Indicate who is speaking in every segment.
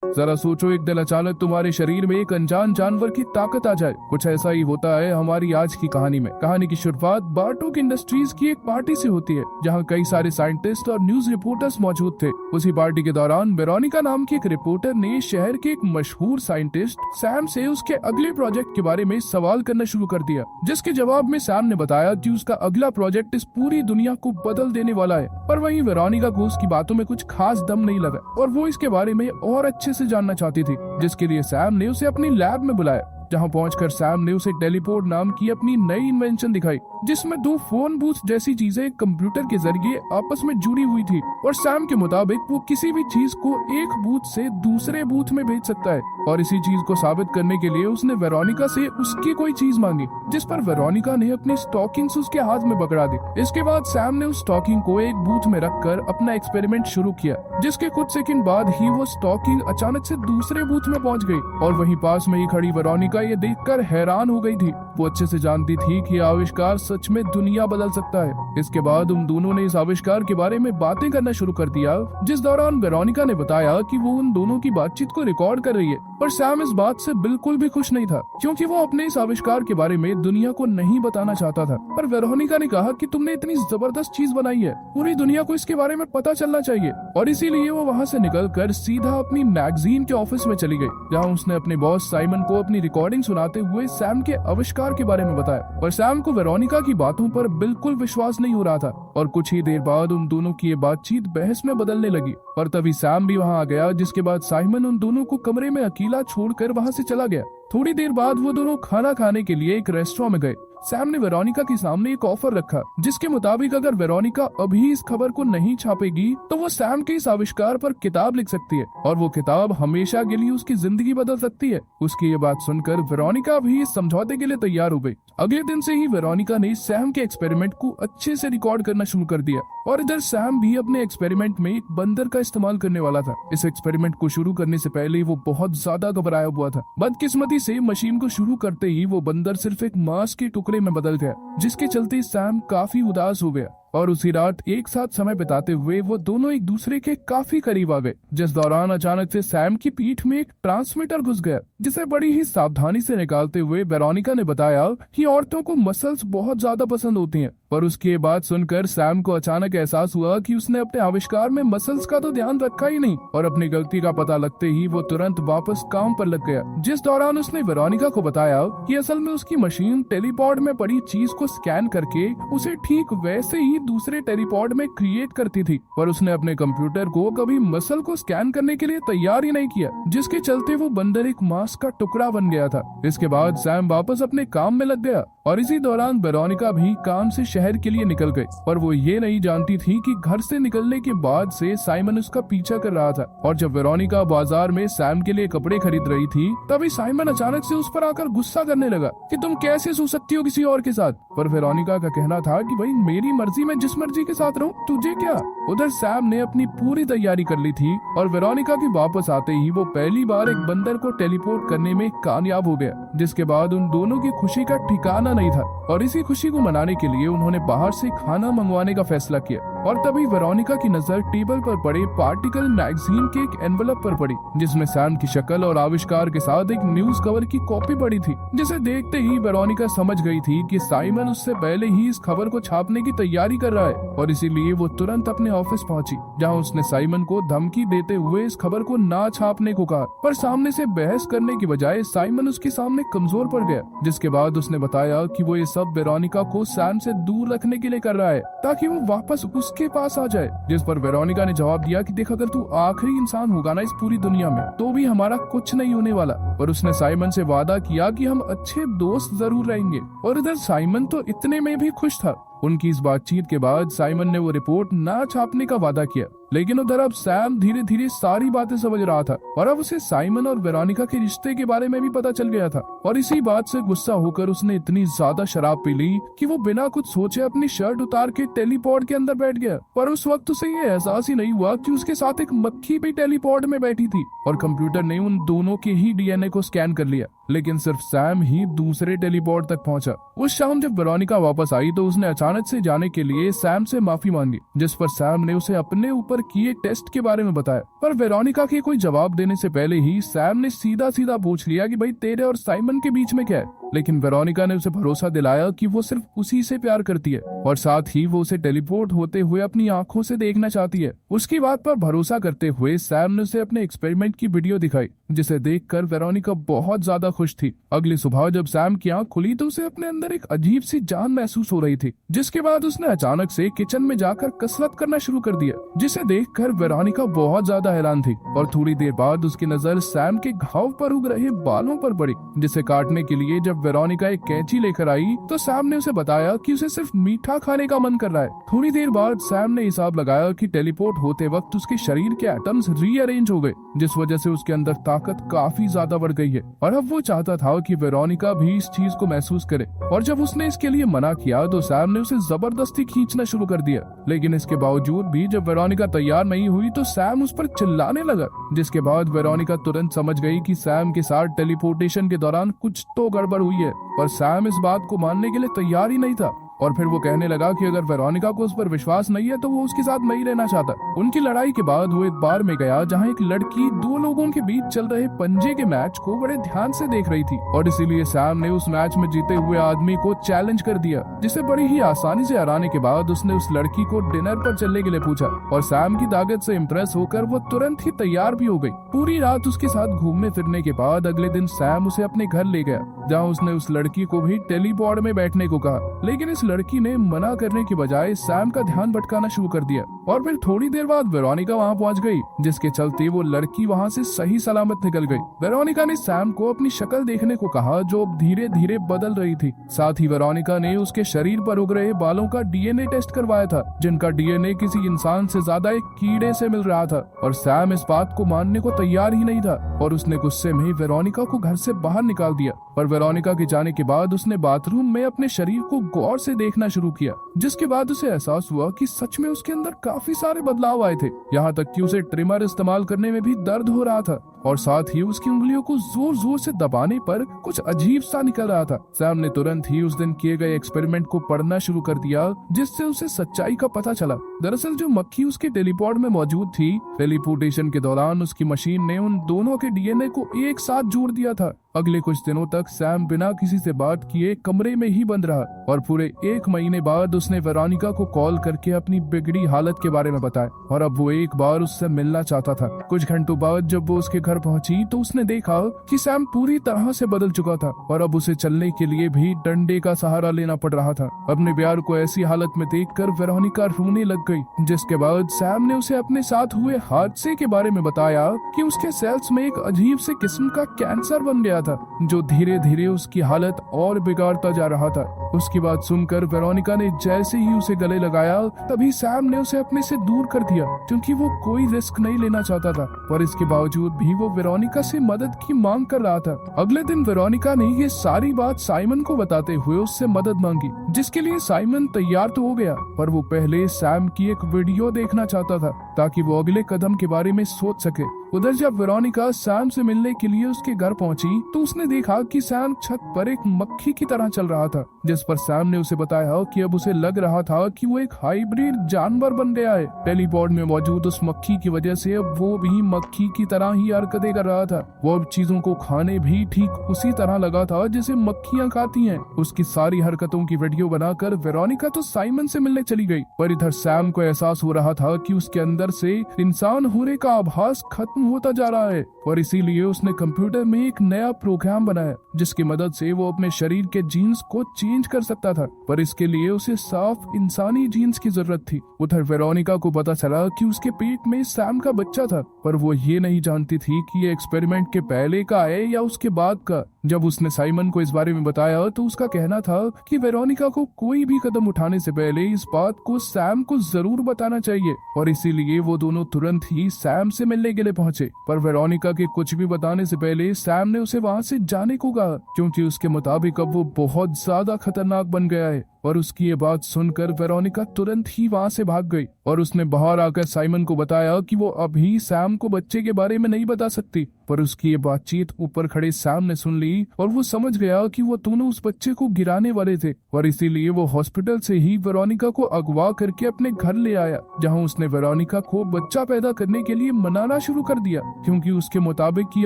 Speaker 1: जरा सोचो, एक दिन अचानक तुम्हारे शरीर में एक अनजान जानवर की ताकत आ जाए। कुछ ऐसा ही होता है हमारी आज की कहानी में। कहानी की शुरुआत बार्टोक इंडस्ट्रीज की एक पार्टी से होती है, जहाँ कई सारे साइंटिस्ट और न्यूज रिपोर्टर्स मौजूद थे। उसी पार्टी के दौरान वेरोनिका नाम की एक रिपोर्टर ने शहर के एक मशहूर साइंटिस्ट सैम से उसके अगले प्रोजेक्ट के बारे में सवाल करना शुरू कर दिया, जिसके जवाब में सैम ने बताया कि उसका अगला प्रोजेक्ट इस पूरी दुनिया को बदल देने वाला है। पर वहीं वेरोनिका को उसकी बातों में कुछ खास दम नहीं लगा और वो इसके बारे में और अच्छे से जानना चाहती थी, जिसके लिए सैम ने उसे अपनी लैब में बुलाया। जहां पहुंचकर सैम ने उसे टेलीपोर्ट नाम की अपनी नई इन्वेंशन दिखाई, जिसमें 2 फोन बूथ जैसी चीजें कंप्यूटर के जरिए आपस में जुड़ी हुई थी। और सैम के मुताबिक वो किसी भी चीज को एक बूथ से दूसरे बूथ में भेज सकता है। और इसी चीज को साबित करने के लिए उसने वेरोनिका से उसकी कोई चीज मांगी, जिस पर वेरोनिका ने अपनी स्टॉकिंग्स उसके हाथ में पकड़ा दी। इसके बाद सैम ने उस स्टॉकिंग को एक बूथ में रखकर अपना एक्सपेरिमेंट शुरू किया, जिसके कुछ सेकंड बाद ही वो स्टॉकिंग अचानक से दूसरे बूथ में पहुंच गई। और वहीं पास में ही खड़ी वेरोनिका ये देखकर हैरान हो गई थी। वो अच्छे से जानती थी कि आविष्कार सच में दुनिया बदल सकता है। इसके बाद उन दोनों ने इस आविष्कार के बारे में बातें करना शुरू कर दिया, जिस दौरान वेरोनिका ने बताया कि वो उन दोनों की बातचीत को रिकॉर्ड कर रही है। पर सैम इस बात से बिल्कुल भी खुश नहीं था, क्योंकि वो अपने इस आविष्कार के बारे में दुनिया को नहीं बताना चाहता था। पर वेरोनिका ने कहा कि तुमने इतनी जबरदस्त चीज बनाई है, पूरी दुनिया को इसके बारे में पता चलना चाहिए। और इसीलिए वो वहाँ से निकलकर सीधा अपनी मैगजीन के ऑफिस में चली गई, जहाँ उसने अपने बॉस साइमन को अपनी रिकॉर्डिंग सुनाते हुए सैम के आविष्कार के बारे में बताया। पर सैम को वेरोनिका की बातों पर बिल्कुल विश्वास नहीं हो रहा था। और कुछ ही देर बाद उन दोनों की ये बातचीत बहस में बदलने लगी। और तभी सैम भी वहाँ आ गया, जिसके बाद साइमन उन दोनों को कमरे में अकेला छोड़कर वहाँ से चला गया। थोड़ी देर बाद वो दोनों खाना खाने के लिए एक रेस्टोरेंट में गए। सैम ने वेरोनिका के सामने एक ऑफर रखा, जिसके मुताबिक अगर वेरोनिका अभी इस खबर को नहीं छापेगी तो वो सैम के इस आविष्कार पर किताब लिख सकती है, और वो किताब हमेशा के लिए उसकी जिंदगी बदल सकती है। उसकी ये बात सुनकर वेरोनिका भी इस समझौते के लिए तैयार हो गई। अगले दिन से ही वेरोनिका ने सैम के एक्सपेरिमेंट को अच्छे से रिकॉर्ड करना शुरू कर दिया। और इधर सैम भी अपने एक्सपेरिमेंट में एक बंदर का इस्तेमाल करने वाला था। इस एक्सपेरिमेंट को शुरू करने से पहले वो बहुत ज्यादा घबराया हुआ था। बदकिस्मती से मशीन को शुरू करते ही वो बंदर सिर्फ एक मांस के टुकड़े में बदल गया, जिसके चलते सैम काफी उदास हो गया। और उसी रात एक साथ समय बिताते हुए वो दोनों एक दूसरे के काफी करीब आ गए, जिस दौरान अचानक से सैम की पीठ में एक ट्रांसमीटर घुस गया, जिसे बड़ी ही सावधानी से निकालते हुए वेरोनिका ने बताया कि औरतों को मसल्स बहुत ज्यादा पसंद होती हैं। पर उसकी ये बात सुनकर सैम को अचानक एहसास हुआ कि उसने अपने आविष्कार में मसल्स का तो ध्यान रखा ही नहीं। और अपनी गलती का पता लगते ही वो तुरंत वापस काम पर लग गया, जिस दौरान उसने वेरोनिका को बताया कि असल में उसकी मशीन टेलीपोर्ट में पड़ी चीज को स्कैन करके उसे ठीक वैसे ही दूसरे टेलीपोर्ट में क्रिएट करती थी। पर उसने अपने कंप्यूटर को कभी मसल को स्कैन करने के लिए तैयार ही नहीं किया, जिसके चलते वो बंदर एक मांस का टुकड़ा बन गया था। इसके बाद सैम वापस अपने काम में लग गया। और इसी दौरान वेरोनिका भी काम से शहर के लिए निकल गई। पर वो ये नहीं जानती थी कि घर से निकलने के बाद से साइमन उसका पीछा कर रहा था। और जब वेरोनिका बाजार में सैम के लिए कपड़े खरीद रही थी, तभी साइमन अचानक से उस पर आकर गुस्सा करने लगा कि तुम कैसे सो सकती हो किसी और के साथ। पर वेरोनिका का कहना था कि भाई मेरी मर्जी, मैं जिस मर्जी के साथ रहूं, तुझे क्या। उधर सैम ने अपनी पूरी तैयारी कर ली थी और वेरोनिका के वापस आते ही वो पहली बार एक बंदर को टेलीपोर्ट करने में कामयाब हो गया, जिसके बाद उन दोनों की खुशी का ठिकाना नहीं था। और इसी खुशी को मनाने के लिए उन्होंने बाहर से खाना मंगवाने का फैसला किया। और तभी वेरोनिका की नजर टेबल पर पड़े पार्टिकल मैगजीन के एक एनवलप पर पड़ी, जिसमें सैम की शक्ल और आविष्कार के साथ एक न्यूज कवर की कॉपी पड़ी थी, जिसे देखते ही वेरोनिका समझ गई थी कि साइमन उससे पहले ही इस खबर को छापने की तैयारी कर रहा है। और इसीलिए वो तुरंत अपने ऑफिस पहुंची, जहां उसने साइमन को धमकी देते हुए इस खबर को ना छापने को कहा। पर सामने से बहस करने की बजाय साइमन उसके सामने कमजोर पड़ गया, जिसके बाद उसने बताया कि वो ये सब वेरोनिका को सैम से दूर रखने के लिए कर रहा है, ताकि वो वापस उसके पास आ जाए। जिस पर वेरोनिका ने जवाब दिया कि देख, अगर तू आखिरी इंसान होगा ना इस पूरी दुनिया में, तो भी हमारा कुछ नहीं होने वाला। पर उसने साइमन से वादा किया कि हम अच्छे दोस्त जरूर रहेंगे। और इधर साइमन तो इतने में भी खुश था। उनकी इस बातचीत के बाद साइमन ने वो रिपोर्ट ना छापने का वादा किया, लेकिन उधर अब सैम धीरे धीरे सारी बातें समझ रहा था और अब उसे साइमन और वेरोनिका के रिश्ते के बारे में भी पता चल गया था। और इसी बात से गुस्सा होकर उसने इतनी ज्यादा शराब पी ली कि वो बिना कुछ सोचे अपनी शर्ट उतार के टेलीपोर्ट के अंदर बैठ गया। पर उस वक्त उसे ये एहसास ही नहीं हुआ कि उसके साथ एक मक्खी भी टेलीपोर्ट में बैठी थी और कंप्यूटर ने उन दोनों के ही डीएनए को स्कैन कर लिया, लेकिन सिर्फ सैम ही दूसरे टेलीपोर्ट तक पहुंचा। उस शाम जब वेरोनिका वापस आई तो उसने अचानक से जाने के लिए सैम से माफी मांगी, जिस पर सैम ने उसे अपने ऊपर पर किए टेस्ट के बारे में बताया। पर वेरोनिका के कोई जवाब देने से पहले ही सैम ने सीधा सीधा पूछ लिया कि भाई तेरे और साइमन के बीच में क्या है। लेकिन वेरोनिका ने उसे भरोसा दिलाया कि वो सिर्फ उसी से प्यार करती है और साथ ही वो उसे टेलीपोर्ट होते हुए अपनी आंखों से देखना चाहती है। उसकी बात पर भरोसा करते हुए सैम ने उसे अपने एक्सपेरिमेंट की वीडियो दिखाई, जिसे देखकर वेरोनिका बहुत ज्यादा खुश थी। अगली सुबह जब सैम की आंख खुली तो उसे अपने अंदर एक अजीब सी जान महसूस हो रही थी, जिसके बाद उसने अचानक से किचन में जाकर कसरत करना शुरू कर दिया, जिसे देखकर वेरोनिका बहुत ज्यादा हैरान थी। और थोड़ी देर बाद उसकी नजर सैम के घाव पर उग रहे बालों पर पड़ी, जिसे काटने के लिए जब वेरोनिका एक कैंची लेकर आई तो सैम ने उसे बताया कि उसे सिर्फ मीठा खाने का मन कर रहा है। थोड़ी देर बाद सैम ने हिसाब लगाया कि टेलीपोर्ट होते वक्त उसके शरीर के एटम्स रीअरेंज हो गए, जिस वजह से उसके अंदर ताकत काफी ज्यादा बढ़ गई है। और अब वो चाहता था कि वेरोनिका भी इस चीज को महसूस करे। और जब उसने इसके लिए मना किया तो सैम ने उसे जबरदस्ती खींचना शुरू कर दिया। लेकिन इसके बावजूद भी जब वेरोनिका तैयार नहीं हुई तो सैम उस पर चिल्लाने लगा, जिसके बाद वेरोनिका तुरंत समझ गई कि सैम के साथ टेलीपोर्टेशन के दौरान कुछ तो गड़बड़ हुई है। पर सैम इस बात को मानने के लिए तैयार ही नहीं था। और फिर वो कहने लगा कि अगर वेरोनिका को उस पर विश्वास नहीं है तो वो उसके साथ नहीं रहना चाहता। उनकी लड़ाई के बाद वो एक बार में गया जहाँ एक लड़की दो लोगों के बीच चल रहे पंजे के मैच को बड़े ध्यान से देख रही थी, और इसीलिए सैम ने उस मैच में जीते हुए आदमी को चैलेंज कर दिया, जिसे बड़ी ही आसानी से हराने के बाद उसने उस लड़की को डिनर पर चलने के लिए पूछा। और सैम की ताकत से इम्प्रेस होकर वो तुरंत ही तैयार भी हो गई। पूरी रात उसके साथ घूमने फिरने के बाद अगले दिन सैम उसे अपने घर ले गया, जहाँ उसने उस लड़की को भी टेलीपोर्ट में बैठने को कहा। लेकिन इस लड़की ने मना करने की बजाय सैम का ध्यान भटकाना शुरू कर दिया। और फिर थोड़ी देर बाद वेरोनिका वहाँ पहुँच गई, जिसके चलते वो लड़की वहाँ से सही सलामत निकल गई। वेरोनिका ने सैम को अपनी शक्ल देखने को कहा, जो अब धीरे धीरे बदल रही थी। साथ ही वेरोनिका ने उसके शरीर पर उग रहे बालों का डीएनए टेस्ट करवाया था, जिनका डीएनए किसी इंसान से ज्यादा एक कीड़े से मिल रहा था। और सैम इस बात को मानने को तैयार ही नहीं था और उसने गुस्से में वेरोनिका को घर से बाहर निकाल दिया। पर वेरोनिका के जाने के बाद उसने बाथरूम में अपने शरीर को गौर से देखना शुरू किया, जिसके बाद उसे एहसास हुआ कि सच में उसके अंदर काफी सारे बदलाव आए थे। यहाँ तक कि उसे ट्रिमर इस्तेमाल करने में भी दर्द हो रहा था और साथ ही उसकी उंगलियों को जोर जोर से दबाने पर कुछ अजीब सा निकल रहा था। सैम ने तुरंत ही उस दिन किए गए एक्सपेरिमेंट को पढ़ना शुरू कर दिया, जिससे उसे सच्चाई का पता चला। दरअसल जो मक्खी उसके टेलीपोर्ट में मौजूद थी, टेलीपोर्टेशन के दौरान उसकी मशीन ने उन दोनों के डीएनए को एक साथ जोड़ दिया था। अगले कुछ दिनों तक सैम बिना किसी से बात किए कमरे में ही बंद रहा और पूरे 1 महीने बाद उसने वेरोनिका को कॉल करके अपनी बिगड़ी हालत के बारे में बताया और अब वो एक बार उससे मिलना चाहता था। कुछ घंटों बाद जब वो उसके घर पहुंची तो उसने देखा कि सैम पूरी तरह से बदल चुका था और अब उसे चलने के लिए भी डंडे का सहारा लेना पड़ रहा था। अपने प्यार को ऐसी हालत में देखकर वेरोनिका रोने लग गई, जिसके बाद सैम ने उसे अपने साथ हुए हादसे के बारे में बताया कि उसके सेल्स में एक अजीब से किस्म का कैंसर बन गया था, जो धीरे धीरे उसकी हालत और बिगाड़ता जा रहा था। उसकी बात सुनकर वेरोनिका ने जैसे ही उसे गले लगाया तभी सैम ने उसे अपने से दूर कर दिया, क्योंकि वो कोई रिस्क नहीं लेना चाहता था। पर इसके बावजूद भी वो वेरोनिका से मदद की मांग कर रहा था। अगले दिन वेरोनिका ने ये सारी बात साइमन को बताते हुए उससे मदद मांगी, जिसके लिए साइमन तैयार तो हो गया, पर वो पहले सैम की एक वीडियो देखना चाहता था ताकि वो अगले कदम के बारे में सोच सके। उधर जब वेरोनिका सैम से मिलने के लिए उसके घर पहुंची तो उसने देखा कि सैम छत पर एक मक्खी की तरह चल रहा था, जिस पर सैम ने उसे बताया कि अब उसे लग रहा था कि वो एक हाइब्रिड जानवर बन गया है। टेलीपोर्ट में मौजूद उस मक्खी की वजह से अब वो भी मक्खी की तरह ही हरकतें कर रहा था। वो अब चीजों को खाने भी ठीक उसी तरह लगा था जैसे मक्खियां खाती हैं। उसकी सारी हरकतों की वीडियो बनाकर वेरोनिका तो साइमन से मिलने चली गई, पर इधर सैम को एहसास हो रहा था कि उसके अंदर से इंसान होने का आभास खत्म होता जा रहा है और इसीलिए उसने कंप्यूटर में एक नया प्रोग्राम बनाया, जिसकी मदद से वो अपने शरीर के जीन्स को चेंज कर सकता था। पर इसके लिए उसे साफ इंसानी जीन्स की जरूरत थी। उधर वेरोनिका को पता चला कि उसके पेट में सैम का बच्चा था, पर वो ये नहीं जानती थी कि ये एक्सपेरिमेंट के पहले का है या उसके बाद का। जब उसने साइमन को इस बारे में बताया तो उसका कहना था कि वेरोनिका को कोई भी कदम उठाने से पहले इस बात को सैम को जरूर बताना चाहिए, और इसीलिए वो दोनों तुरंत ही सैम से मिलने के लिए पहुंचे। पर वेरोनिका के कुछ भी बताने से पहले सैम ने उसे वहां से जाने को कहा, क्योंकि उसके मुताबिक अब वो बहुत ज्यादा खतरनाक बन गया है। और उसकी ये बात सुनकर वेरोनिका तुरंत ही वहाँ से भाग गई और उसने बाहर आकर साइमन को बताया कि वो अभी सैम को बच्चे के बारे में नहीं बता सकती। पर उसकी ये बातचीत ऊपर खड़े सैम ने सुन ली और वो समझ गया कि वो दोनों उस बच्चे को गिराने वाले थे और इसीलिए वो हॉस्पिटल से ही वेरोनिका को अगवा करके अपने घर ले आया, जहाँ उसने वेरोनिका को बच्चा पैदा करने के लिए मनाना शुरू कर दिया, क्योंकि उसके मुताबिक ये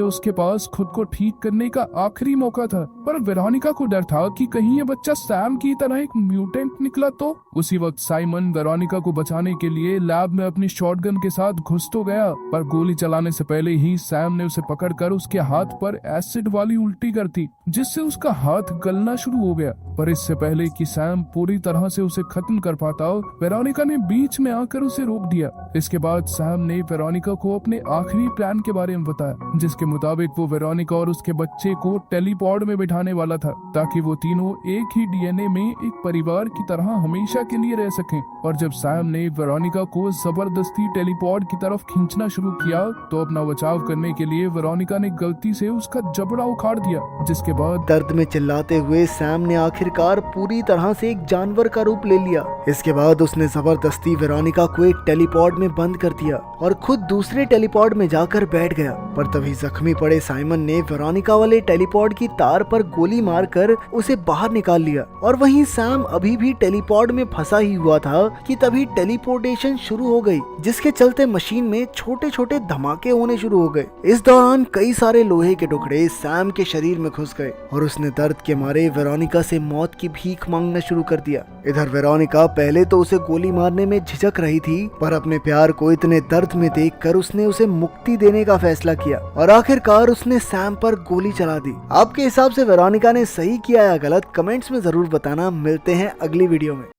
Speaker 1: उसके पास खुद को ठीक करने का आखिरी मौका था। पर वेरोनिका को डर था कि कहीं ये बच्चा सैम की तरह एक म्यूटेंट निकला तो। उसी वक्त साइमन वेरोनिका को बचाने के लिए लैब में अपनी शॉटगन के साथ घुस तो गया, पर गोली चलाने से पहले ही सैम ने उसे पकड़कर उसके हाथ पर एसिड वाली उल्टी कर दी, जिससे उसका हाथ गलना शुरू हो गया। पर इससे पहले कि सैम पूरी तरह से उसे खत्म कर पाता, वेरोनिका ने बीच में आकर उसे रोक दिया। इसके बाद सैम ने वेरोनिका को अपने आखिरी प्लान के बारे में बताया, जिसके मुताबिक वो वेरोनिका और उसके बच्चे को टेलीपॉड में बिठाने वाला था, ताकि वो तीनों एक ही डीएनए में एक परिवार की तरह हमेशा के लिए रह सकें। और जब सैम ने वेरोनिका को जबरदस्ती टेलीपॉड की तरफ खींचना शुरू किया, तो अपना बचाव करने के लिए वेरोनिका ने गलती से उसका जबड़ा उखाड़ दिया, जिसके बाद
Speaker 2: दर्द में चिल्लाते हुए सैम ने आखिरकार पूरी तरह से एक जानवर का रूप ले लिया। इसके बाद उसने जबरदस्ती वेरोनिका को एक टेलीपॉड में बंद कर दिया और खुद दूसरे टेलीपॉड में जाकर बैठ गया। पर तभी जख्मी पड़े साइमन ने वेरोनिका वाले टेलीपॉड की तार पर गोली मारकर उसे बाहर निकाल लिया। और वहीं सैम अभी भी टेलीपॉड में फंसा ही हुआ था कि तभी टेलीपोर्टेशन शुरू हो गई, जिसके चलते मशीन में छोटे छोटे धमाके होने शुरू हो गए। इस दौरान कई सारे लोहे के टुकड़े सैम के शरीर में घुस गए और उसने दर्द के मारे वेरोनिका से मौत की भीख मांगना शुरू कर दिया। इधर वेरोनिका पहले तो उसे गोली मारने में झिझक रही थी, पर अपने प्यार को इतने दर्द में देखकर उसने उसे मुक्ति देने का फैसला किया और आखिरकार उसने सैम पर गोली चला दी। आपके हिसाब से वेरोनिका ने सही किया या गलत, कमेंट्स में जरूर बताना। मिलते हैं अगली वीडियो में।